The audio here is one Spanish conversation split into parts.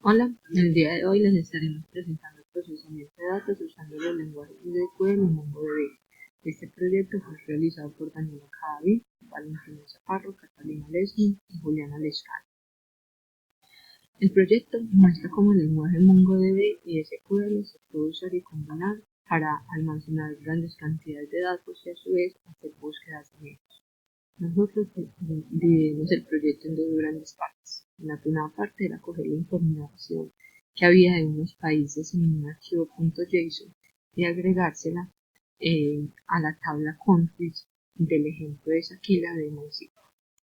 Hola, el día de hoy les estaremos presentando el procesamiento de datos usando los lenguajes SQL y MongoDB. Este proyecto fue realizado por Daniela Cavi, Valentina Chaparro, Catalina Leslie y Juliana Lescano. El proyecto muestra cómo el lenguaje MongoDB y SQL se puede usar y combinar para almacenar grandes cantidades de datos y a su vez hacer búsquedas de ellos. Nosotros dividimos el proyecto en dos grandes partes. La primera parte era coger la información que había de unos países en un archivo .json y agregársela a la tabla countries del ejemplo de Shaquila de MySQL.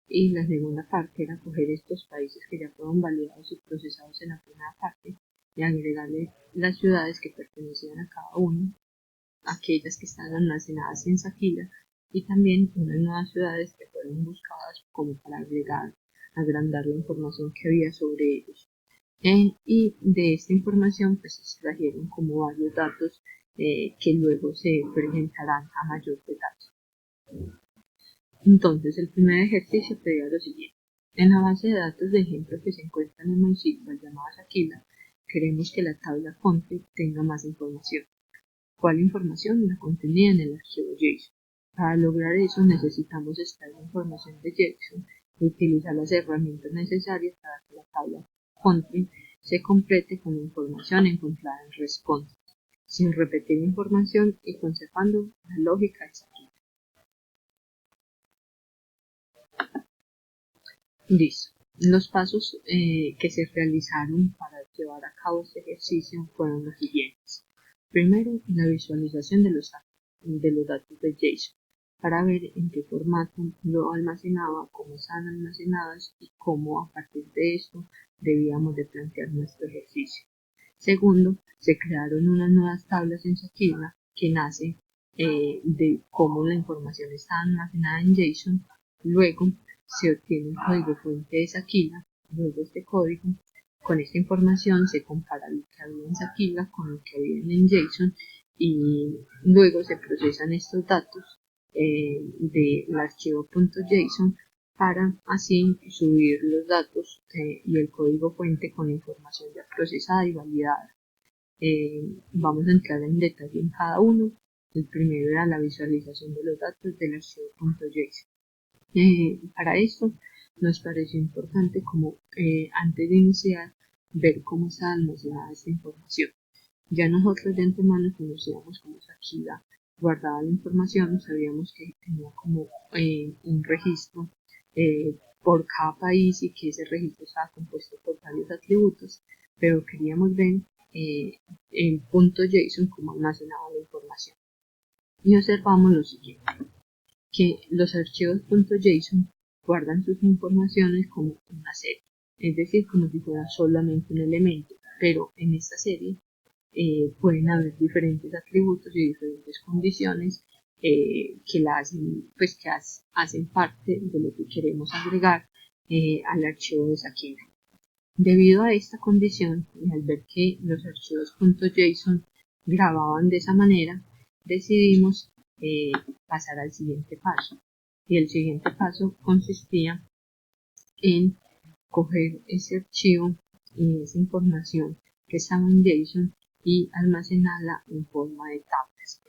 Y la segunda parte era coger estos países que ya fueron validados y procesados en la primera parte y agregarle las ciudades que pertenecían a cada uno, aquellas que están almacenadas en Shaquila y también unas nuevas ciudades que fueron buscadas como para agrandar la información que había sobre ellos. Y de esta información pues se extrajeron como varios datos que luego se presentarán a mayor detalle. Entonces el primer ejercicio pedía lo siguiente. En la base de datos de ejemplo que se encuentra en MySQL llamada Shaquila, queremos que la tabla config tenga más información. ¿Cuál información? La contenía en el archivo JSON. Para lograr eso necesitamos extraer la información de JSON y utilizar las herramientas necesarias para que la tabla country se complete con la información encontrada en response, sin repetir la información y conservando la lógica exacta. Listo. Los pasos que se realizaron para llevar a cabo este ejercicio fueron los siguientes. Primero, la visualización de los datos de JSON para ver en qué formato lo almacenaba, cómo estaban almacenadas y cómo a partir de esto debíamos de plantear nuestro ejercicio. Segundo, se crearon unas nuevas tablas en Shaquila que nace de cómo la información está almacenada en JSON. Luego se obtiene un código fuente de Shaquila. Luego este código, con esta información, se compara lo que había en Shaquila con lo que había en JSON y luego se procesan estos datos del archivo .json para así subir los datos y el código fuente con la información ya procesada y validada. Vamos a entrar en detalle en cada uno. El primero era la visualización de los datos del archivo .json. Para esto nos pareció importante como antes de iniciar ver cómo está almacenada esta información. Ya nosotros de antemano conocíamos cómo Shaquila guardaba la información, sabíamos que tenía como un registro por cada país y que ese registro estaba compuesto por varios atributos, pero queríamos ver el .json cómo almacenaba la información. Y observamos lo siguiente, que los archivos .json guardan sus informaciones como una serie, es decir, como si fuera solamente un elemento, pero en esta serie pueden haber diferentes atributos y diferentes condiciones que la hacen, pues que hacen parte de lo que queremos agregar al archivo de Shaquila. Debido a esta condición y al ver que los archivos .json grababan de esa manera, decidimos pasar al siguiente paso. Y el siguiente paso consistía en coger ese archivo y esa información que estaba en JSON y almacenarla en forma de tablas.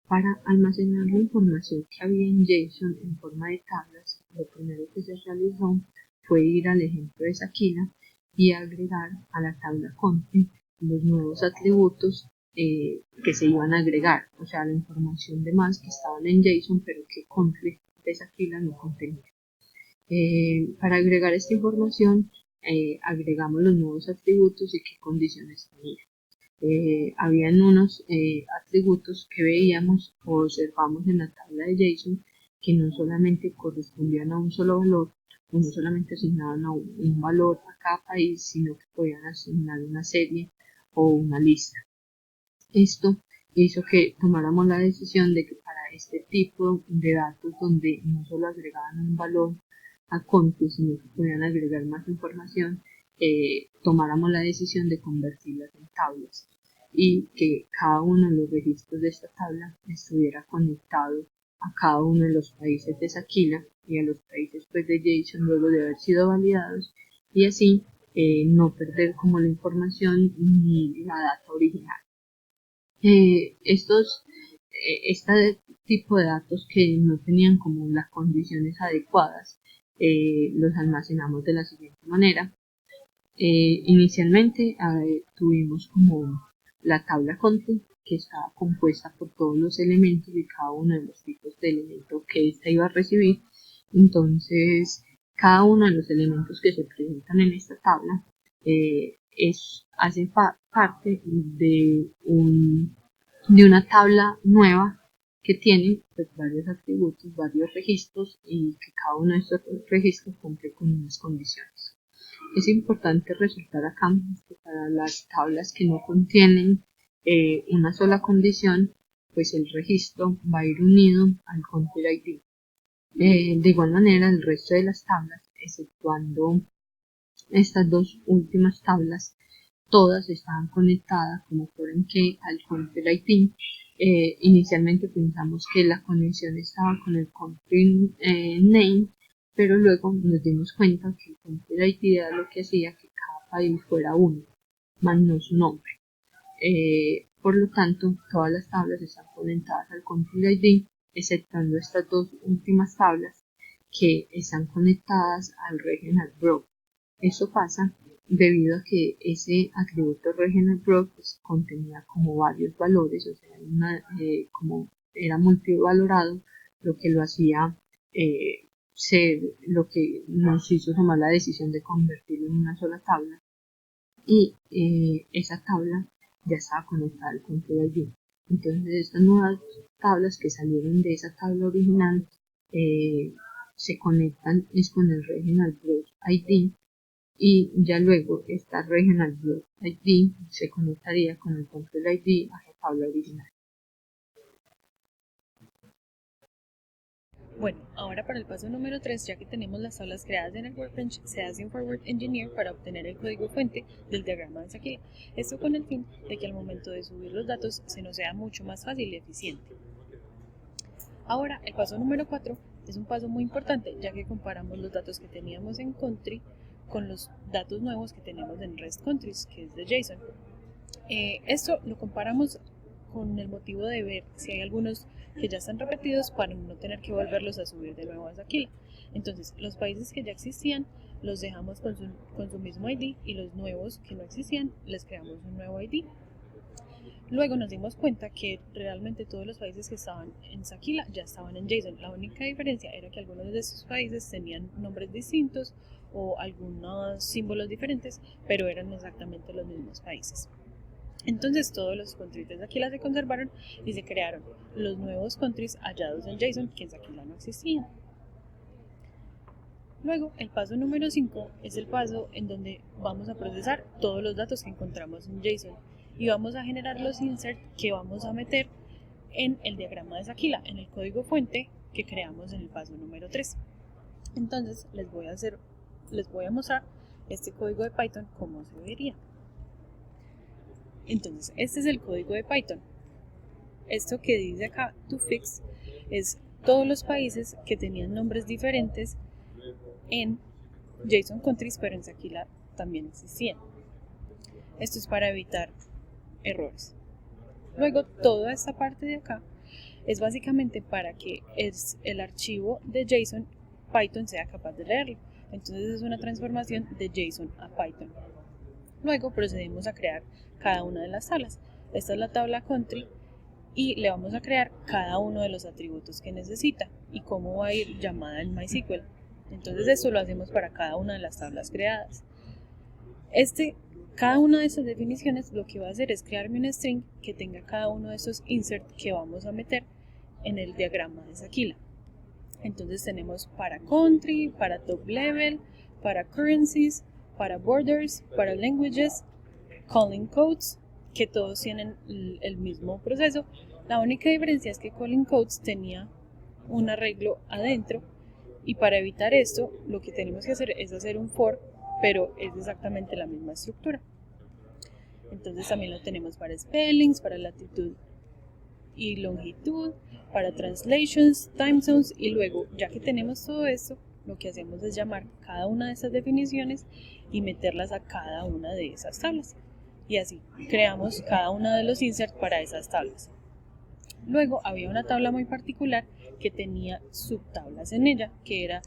Para almacenar la información que había en JSON en forma de tablas, lo primero que se realizó fue ir al ejemplo de Shaquila y agregar a la tabla country los nuevos atributos que se iban a agregar, o sea, la información de más que estaban en JSON pero que country de Shaquila no contenía. Para agregar esta información, agregamos los nuevos atributos y qué condiciones tenía. Habían unos atributos que veíamos o observamos en la tabla de JSON que no solamente correspondían a un solo valor, o no solamente asignaban a un valor a cada país, sino que podían asignar una serie o una lista. Esto hizo que tomáramos la decisión de que para este tipo de datos donde no solo agregaban un valor a country, sino que podían agregar más información, tomáramos la decisión de convertirlas en tablas y que cada uno de los registros de esta tabla estuviera conectado a cada uno de los países de Shaquila y a los países pues, de JSON luego de haber sido validados y así no perder como la información ni la data original. Este tipo de datos que no tenían como las condiciones adecuadas, los almacenamos de la siguiente manera. Inicialmente tuvimos como la tabla country, que estaba compuesta por todos los elementos de cada uno de los tipos de elementos que ésta iba a recibir. Entonces, cada uno de los elementos que se presentan en esta tabla hace parte de una tabla nueva que tiene pues, varios atributos, varios registros, y que cada uno de estos registros cumple con unas condiciones. Es importante resaltar acá que para las tablas que no contienen una sola condición, pues el registro va a ir unido al country ID. De igual manera, el resto de las tablas, exceptuando estas dos últimas tablas, todas estaban conectadas como fueron que al country ID. Inicialmente pensamos que la conexión estaba con el country name, pero luego nos dimos cuenta que el country ID era lo que hacía que cada país fuera uno, más no su nombre. Por lo tanto, todas las tablas están conectadas al country ID, exceptuando estas dos últimas tablas que están conectadas al regional block. Eso pasa debido a que ese atributo regional block pues, contenía como varios valores, o sea, como era multivalorado, lo que lo hacía ser lo que nos hizo tomar la decisión de convertirlo en una sola tabla, y esa tabla ya estaba conectada al country ID. Entonces estas nuevas tablas que salieron de esa tabla original se conectan es con el regional block ID, y ya luego esta regional block ID se conectaría con el country ID a la tabla original. Bueno, ahora para el paso número 3, ya que tenemos las tablas creadas en el Workbench, se hace un forward engineer para obtener el código fuente del diagrama de Sakila. Esto con el fin de que al momento de subir los datos se nos sea mucho más fácil y eficiente. Ahora, el paso número 4 es un paso muy importante, ya que comparamos los datos que teníamos en country con los datos nuevos que tenemos en REST countries, que es de JSON. Esto lo comparamos con el motivo de ver si hay algunos que ya están repetidos para no tener que volverlos a subir de nuevo a Sakila. Entonces, los países que ya existían los dejamos con su mismo ID, y los nuevos que no existían les creamos un nuevo ID. Luego nos dimos cuenta que realmente todos los países que estaban en Sakila ya estaban en JSON. La única diferencia era que algunos de estos países tenían nombres distintos o algunos símbolos diferentes, pero eran exactamente los mismos países. Entonces todos los countries de Sakila se conservaron y se crearon los nuevos countries hallados en JSON que en Sakila no existían. Luego, el paso número 5 es el paso en donde vamos a procesar todos los datos que encontramos en JSON y vamos a generar los inserts que vamos a meter en el diagrama de Sakila, en el código fuente que creamos en el paso número 3. Entonces les voy a mostrar este código de Python cómo se vería. Entonces, este es el código de Python. Esto que dice acá, to fix, es todos los países que tenían nombres diferentes en JSON countries, pero en Sakila también existían. Esto es para evitar errores. Luego, toda esta parte de acá es básicamente para que el archivo de JSON Python sea capaz de leerlo. Entonces es una transformación de JSON a Python. Luego procedemos a crear cada una de las tablas. Esta es la tabla country y le vamos a crear cada uno de los atributos que necesita y cómo va a ir llamada en MySQL. Entonces esto lo hacemos para cada una de las tablas creadas. Cada una de estas definiciones lo que va a hacer es crearme un string que tenga cada uno de esos inserts que vamos a meter en el diagrama de Sakila. Entonces tenemos para country, para top level, para currencies, para borders, para languages, calling codes, que todos tienen el mismo proceso. La única diferencia es que calling codes tenía un arreglo adentro, y para evitar esto lo que tenemos que hacer es hacer un for, pero es exactamente la misma estructura. Entonces también lo tenemos para spellings, para latitud y longitud, para translations, time zones, y luego ya que tenemos todo esto, lo que hacemos es llamar cada una de estas definiciones y meterlas a cada una de esas tablas. Y así creamos cada uno de los inserts para esas tablas. Luego había una tabla muy particular que tenía subtablas en ella, que era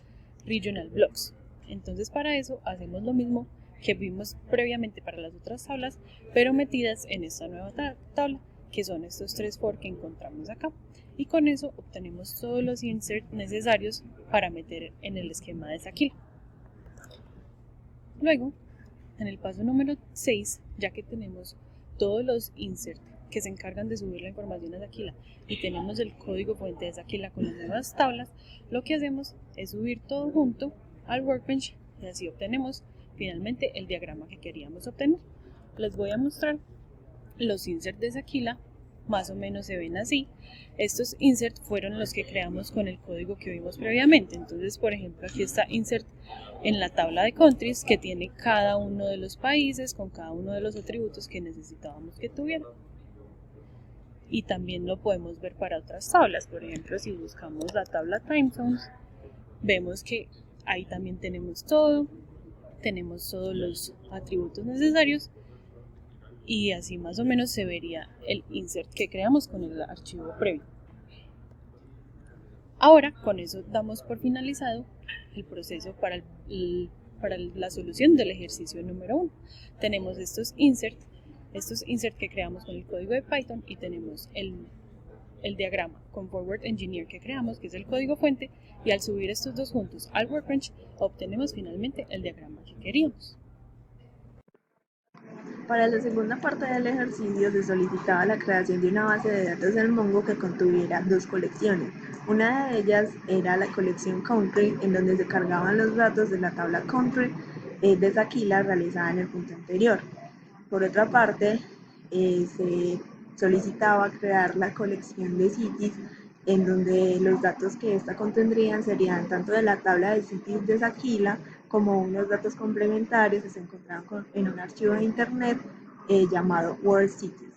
Regional Blocks. Entonces para eso hacemos lo mismo que vimos previamente para las otras tablas, pero metidas en esta nueva tabla, que son estos 3 for que encontramos acá. Y con eso obtenemos todos los inserts necesarios para meter en el esquema de Sakila. Luego, en el paso número 6, ya que tenemos todos los inserts que se encargan de subir la información a Sakila y tenemos el código fuente de Sakila con las nuevas tablas, lo que hacemos es subir todo junto al Workbench y así obtenemos finalmente el diagrama que queríamos obtener. Les voy a mostrar los inserts de Sakila. Más o menos se ven así. Estos inserts fueron los que creamos con el código que vimos previamente. Entonces, por ejemplo, aquí está insert en la tabla de countries, que tiene cada uno de los países con cada uno de los atributos que necesitábamos que tuviera. Y también lo podemos ver para otras tablas. Por ejemplo, si buscamos la tabla time zones, vemos que ahí también tenemos todos los atributos necesarios. Y así más o menos se vería el insert que creamos con el archivo previo. Ahora, con eso damos por finalizado el proceso para la solución del ejercicio número 1. Tenemos estos inserts que creamos con el código de Python y tenemos el diagrama con Forward Engineer que creamos, que es el código fuente, y al subir estos dos juntos al Workbench obtenemos finalmente el diagrama que queríamos. Para la segunda parte del ejercicio se solicitaba la creación de una base de datos en Mongo que contuviera 2 colecciones. Una de ellas era la colección Country, en donde se cargaban los datos de la tabla Country de Sakila realizada en el punto anterior. Por otra parte, se solicitaba crear la colección de Cities, en donde los datos que ésta contendrían serían tanto de la tabla de Cities de Sakila como unos datos complementarios que se encontraban en un archivo de internet llamado World Cities.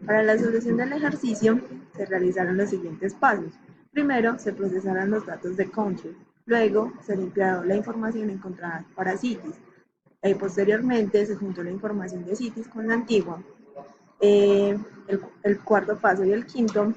Para la solución del ejercicio se realizaron los siguientes pasos. Primero, se procesaron los datos de Country. Luego, se limpió la información encontrada para Cities. Posteriormente, se juntó la información de Cities con la antigua. El cuarto paso y el quinto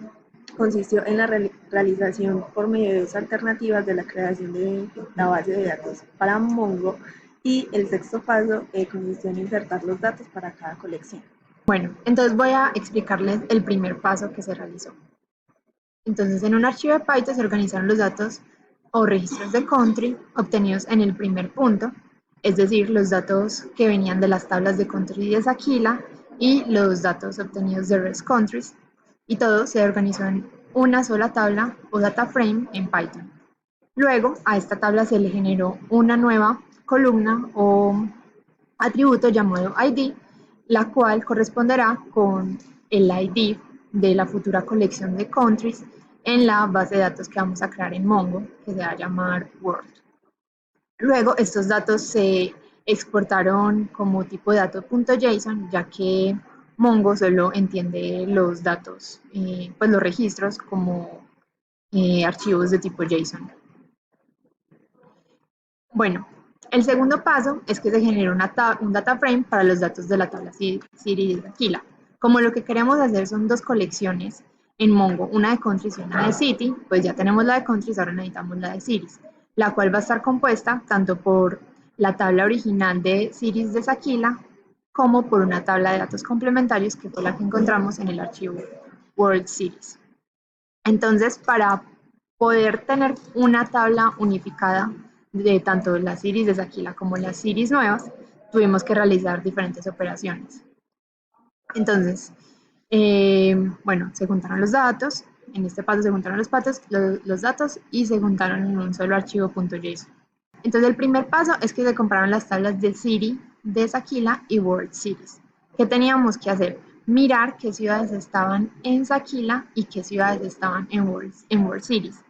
consistió en la realización por medio de 2 alternativas de la creación de la base de datos para Mongo, y el sexto paso consistió en insertar los datos para cada colección. Bueno, entonces voy a explicarles el primer paso que se realizó. Entonces, en un archivo de Python se organizaron los datos o registros de country obtenidos en el primer punto, es decir, los datos que venían de las tablas de country de Sakila y los datos obtenidos de rest countries, y todo se organizó en una sola tabla o data frame en Python. Luego, a esta tabla se le generó una nueva columna o atributo llamado ID, la cual corresponderá con el ID de la futura colección de countries en la base de datos que vamos a crear en Mongo, que se va a llamar World. Luego, estos datos se exportaron como tipo de datos.json, ya que Mongo solo entiende los datos, pues los registros como archivos de tipo JSON. Bueno, el segundo paso es que se genera un data frame para los datos de la tabla Cities de Sakila. Como lo que queremos hacer son 2 colecciones en Mongo, una de countries y una de city, pues ya tenemos la de countries, ahora necesitamos la de cities, la cual va a estar compuesta tanto por la tabla original de cities de Sakila como por una tabla de datos complementarios que fue la que encontramos en el archivo World Cities. Entonces, para poder tener una tabla unificada de tanto las cities de Sakila como las cities nuevas, tuvimos que realizar diferentes operaciones. Entonces, bueno, se juntaron los datos, en este paso se juntaron los datos y se juntaron en un solo archivo .json. Entonces, el primer paso es que se compararon las tablas de city de Sakila y World Cities. ¿Qué teníamos que hacer? Mirar qué ciudades estaban en Sakila y qué ciudades estaban en World Cities,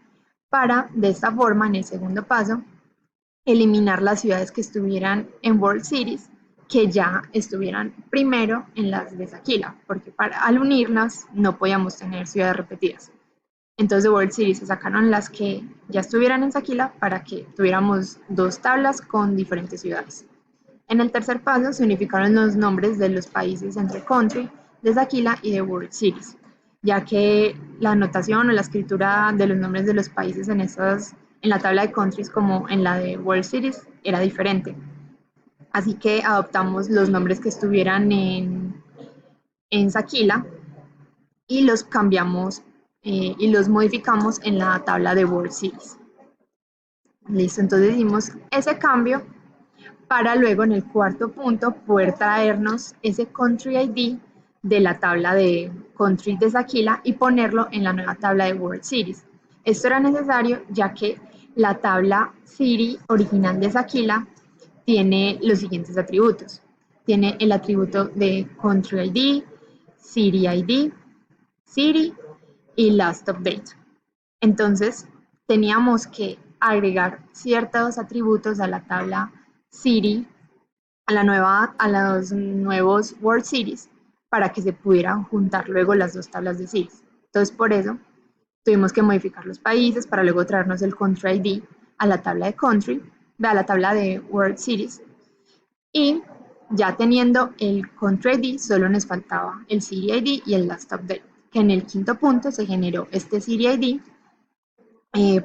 para, de esta forma, en el segundo paso, eliminar las ciudades que estuvieran en World Cities, que ya estuvieran primero en las de Sakila, porque al unirlas no podíamos tener ciudades repetidas. Entonces de World Cities se sacaron las que ya estuvieran en Sakila para que tuviéramos 2 tablas con diferentes ciudades. En el tercer paso se unificaron los nombres de los países entre Country, de Zaquila y de World Cities, ya que la anotación o la escritura de los nombres de los países en la tabla de countries como en la de World Cities era diferente. Así que adoptamos los nombres que estuvieran en Zaquila y los cambiamos y los modificamos en la tabla de World Cities. Listo, entonces hicimos ese cambio para luego en el cuarto punto poder traernos ese Country ID de la tabla de Country de Zaquila y ponerlo en la nueva tabla de World Cities. Esto era necesario ya que la tabla City original de Zaquila tiene los siguientes atributos. Tiene el atributo de Country ID, City ID, City y Last Update. Entonces, teníamos que agregar ciertos atributos a la tabla City, a los nuevos World Cities, para que se pudieran juntar luego las dos tablas de cities. Entonces, por eso, tuvimos que modificar los países para luego traernos el Country ID a la tabla de Country, a la tabla de World Cities, y ya teniendo el Country ID, solo nos faltaba el City ID y el Last Update, que en el quinto punto se generó este City ID,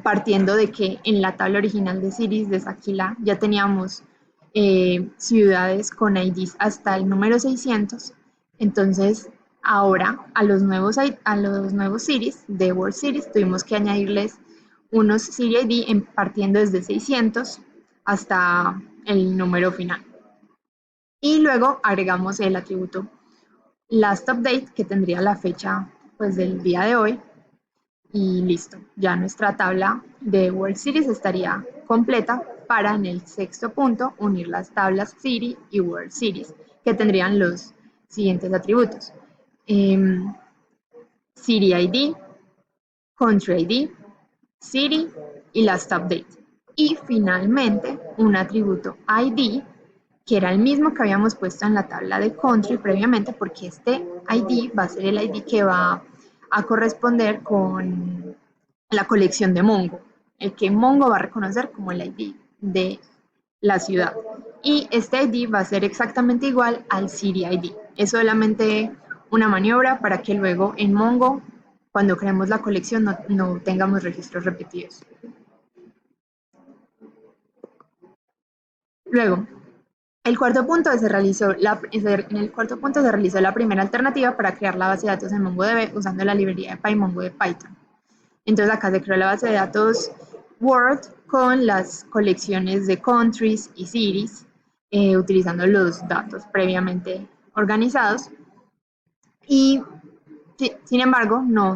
partiendo de que en la tabla original de cities de Zaquila ya teníamos ciudades con IDs hasta el número 600, entonces ahora a los nuevos cities de World Cities tuvimos que añadirles unos City ID partiendo desde 600 hasta el número final. Y luego agregamos el atributo Last Update, que tendría la fecha pues, del día de hoy, y listo, ya nuestra tabla de World Cities estaría completa para en el sexto punto unir las tablas City y World Cities, que tendrían los siguientes atributos. City ID, Country ID, City y Last Update. Y finalmente un atributo ID, que era el mismo que habíamos puesto en la tabla de Country previamente, porque este ID va a ser el ID que va a corresponder con la colección de Mongo, el que Mongo va a reconocer como el ID de la ciudad. Y este ID va a ser exactamente igual al City ID. Es solamente una maniobra para que luego en Mongo, cuando creemos la colección, no tengamos registros repetidos. Luego, en el cuarto punto se realizó la primera alternativa para crear la base de datos en MongoDB usando la librería de PyMongo de Python. Entonces acá se creó la base de datos Word con las colecciones de countries y cities, utilizando los datos previamente organizados. Y sin embargo, no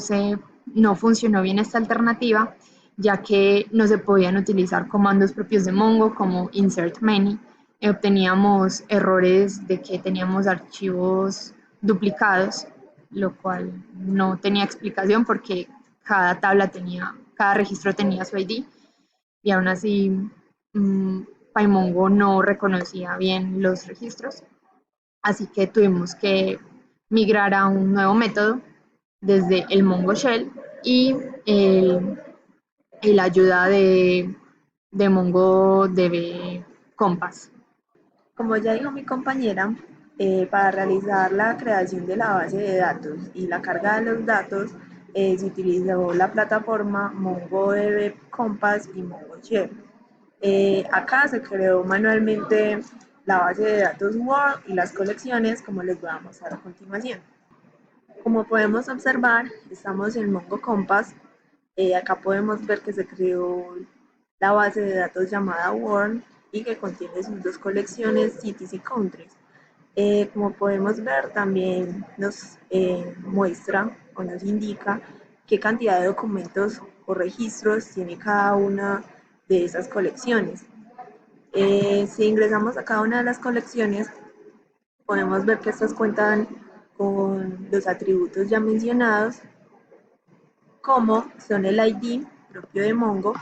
funcionó bien esta alternativa, ya que no se podían utilizar comandos propios de Mongo como insert many. Obteníamos errores de que teníamos archivos duplicados, lo cual no tenía explicación porque cada registro tenía su ID y aún así PyMongo no reconocía bien los registros. Así que tuvimos que migrar a un nuevo método desde el Mongo Shell y la ayuda de MongoDB Compass. Como ya dijo mi compañera, para realizar la creación de la base de datos y la carga de los datos, se utilizó la plataforma MongoDB Compass y MongoShell. Acá se creó manualmente la base de datos Word y las colecciones, como les voy a mostrar a continuación. Como podemos observar, estamos en Mongo Compass. Acá podemos ver que se creó la base de datos llamada Word y que contiene sus dos colecciones, cities y countries. Como podemos ver, también nos muestra o nos indica qué cantidad de documentos o registros tiene cada una de esas colecciones. Si ingresamos a cada una de las colecciones, podemos ver que estas cuentan con los atributos ya mencionados, como son el ID propio de Mongo,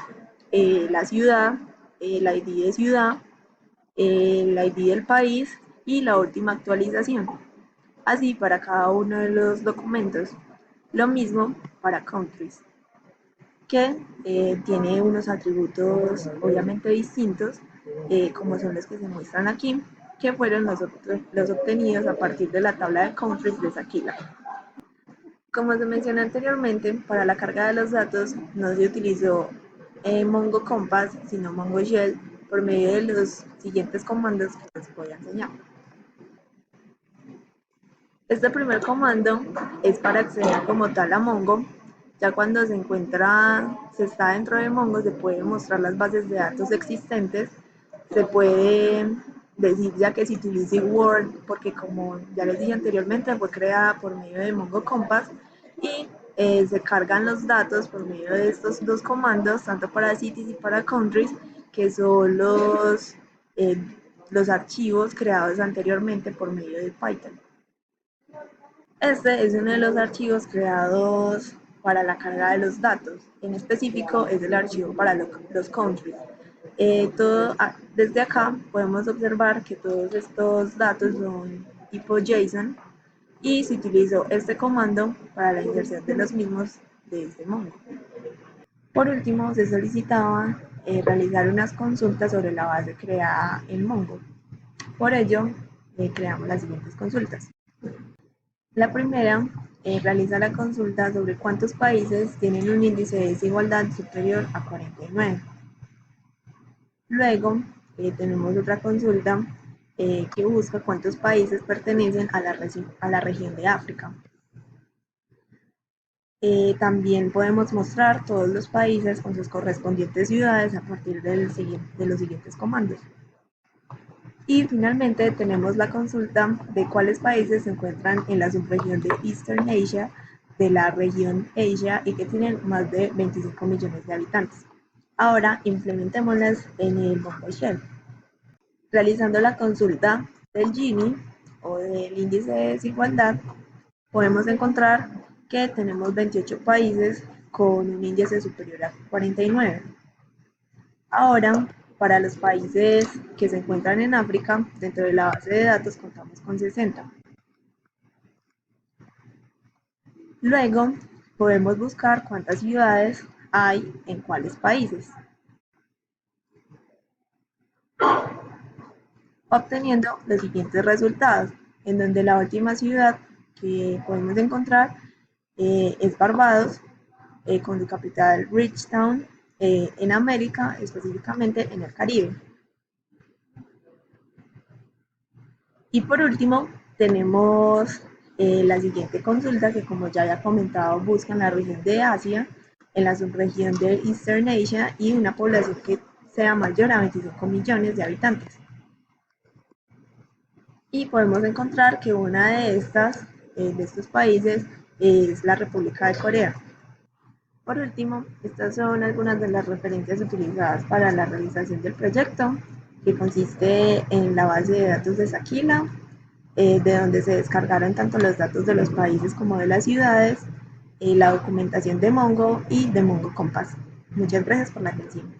la ciudad, el ID de ciudad, el ID del país y la última actualización. Así para cada uno de los documentos. Lo mismo para countries, que tiene unos atributos obviamente distintos, como son los que se muestran aquí. que fueron los obtenidos a partir de la tabla de countries de Sakila. Como se mencionó anteriormente, para la carga de los datos no se utilizó Mongo Compass, sino Mongo Shell por medio de los siguientes comandos que les voy a enseñar. Este primer comando es para acceder como tal a Mongo. Ya cuando se está dentro de Mongo, se pueden mostrar las bases de datos existentes. Se puede decir ya que se utilice Word, porque como ya les dije anteriormente, fue creada por medio de Mongo Compass y se cargan los datos por medio de estos dos comandos, tanto para cities y para countries, que son los archivos creados anteriormente por medio de Python. Este es uno de los archivos creados para la carga de los datos. En específico es el archivo para los countries. Desde acá podemos observar que todos estos datos son tipo JSON y se utilizó este comando para la inserción de los mismos desde Mongo. Por último, se solicitaba realizar unas consultas sobre la base creada en Mongo. Por ello, creamos las siguientes consultas. La primera realiza la consulta sobre cuántos países tienen un índice de desigualdad superior a 49. Luego tenemos otra consulta que busca cuántos países pertenecen a la región de África. También podemos mostrar todos los países con sus correspondientes ciudades a partir de los siguientes comandos. Y finalmente tenemos la consulta de cuáles países se encuentran en la subregión de Eastern Asia, de la región Asia y que tienen más de 25 millones de habitantes. Ahora implementémoslas en el Mongo Shell. Realizando la consulta del Gini o del índice de desigualdad, podemos encontrar que tenemos 28 países con un índice superior a 49. Ahora, para los países que se encuentran en África, dentro de la base de datos contamos con 60. Luego, podemos buscar cuántas ciudades hay en cuáles países, obteniendo los siguientes resultados, en donde la última ciudad que podemos encontrar es Barbados, con su capital Bridgetown, en América, específicamente en el Caribe. Y por último, tenemos la siguiente consulta que, como ya había comentado, busca en la región de Asia, en la subregión de Eastern Asia y una población que sea mayor a 25 millones de habitantes. Y podemos encontrar que una de estos países es la República de Corea. Por último, estas son algunas de las referencias utilizadas para la realización del proyecto, que consiste en la base de datos de Sakila, de donde se descargaron tanto los datos de los países como de las ciudades, la documentación de Mongo y de Mongo Compass. Muchas gracias por la atención.